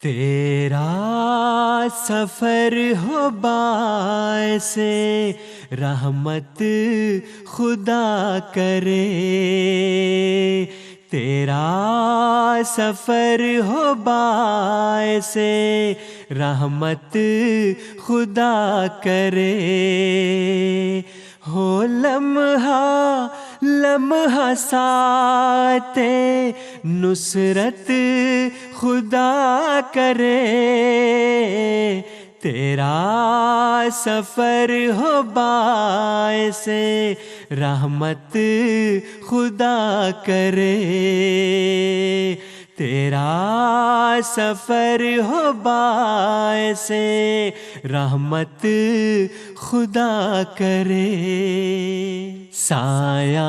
تیرا سفر ہو باعث رحمت خدا کرے، تیرا سفر ہو باعث رحمت خدا کرے، ہو لمحہ لمحہ ساتھ نصرت خدا کرے، تیرا سفر ہو باعث رحمت خدا کرے، تیرا سفر ہو باعث رحمت خدا کرے، سایہ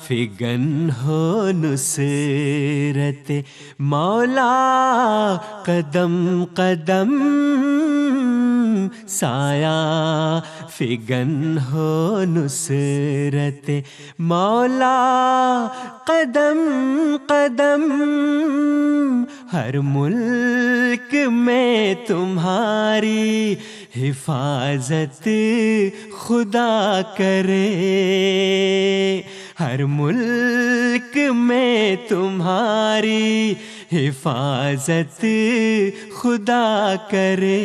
فگن ہو نصرت مولا قدم قدم، سایہ فگن ہو نصرت مولا قدم قدم، ہر ملک میں تمہاری حفاظت خدا کرے، ہر ملک میں تمہاری حفاظت خدا کرے،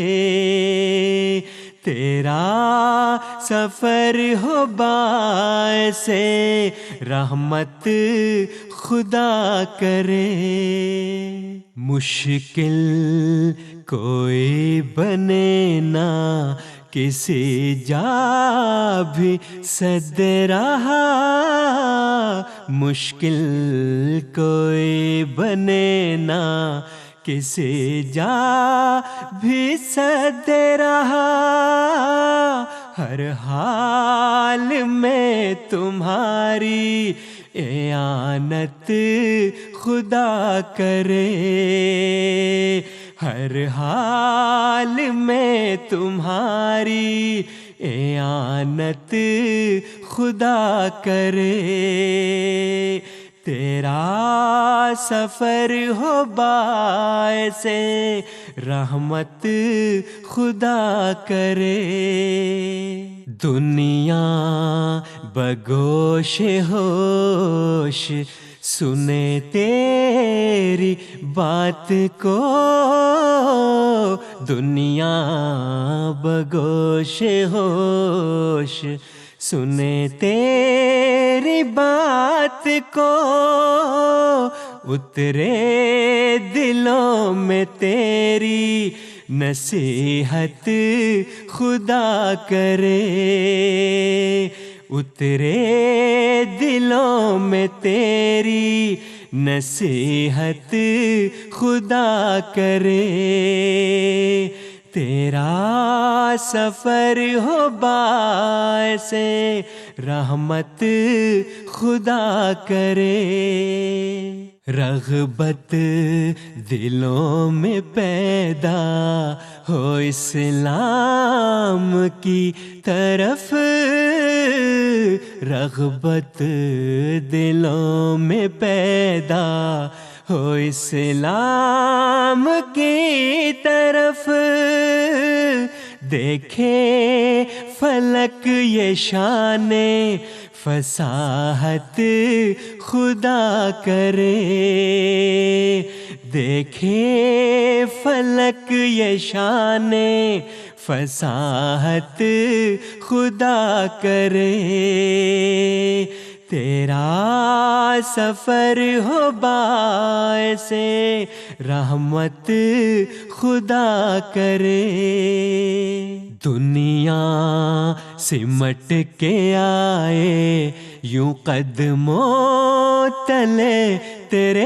تیرا سفر ہو باعث رحمت خدا کرے، مشکل کوئی بنے نہ کسی جا بھی صد رہا، مشکل کوئی بنے نہ کسی جا بھی صد رہا، ہر حال میں تمہاری اعانت خدا کرے، ہر حال میں تمہاری اعانت خدا کرے، تیرا سفر ہو باعث رحمت خدا کرے، دنیا بگوش ہوش سنے تیری بات کو، دنیا بگوش ہوش سنے تیری بات کو، اترے دلوں میں تیری نصیحت خدا کرے، اترے دلوں میں تیری نصیحت خدا کرے، تیرا سفر ہو باعث رحمت خدا کرے، رغبت دلوں میں پیدا ہو اسلام کی طرف، رغبت دلوں میں پیدا ہو اسلام کی طرف، دیکھے فلک یہ شان فصاحت خدا کرے، دیکھے فلک یہ شان فصاحت خدا کرے، تیرا سفر ہو باعث رحمت خدا کرے، دنیا سمٹ کے آئے یوں قدموں تلے تیرے،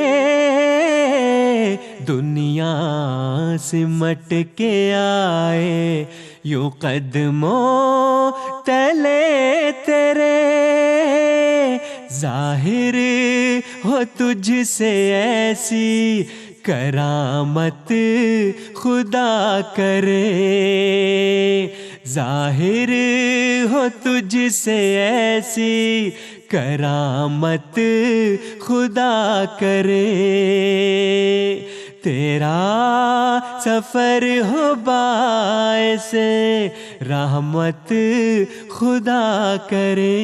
دنیا سمٹ کے آئے یوں قدموں تلے تیرے، ظاہر ہو تجھ سے ایسی کرامت خدا کرے، ظاہر ہو تجھ سے ایسی کرامت خدا کرے، تیرا سفر ہو باعث رحمت خدا کرے.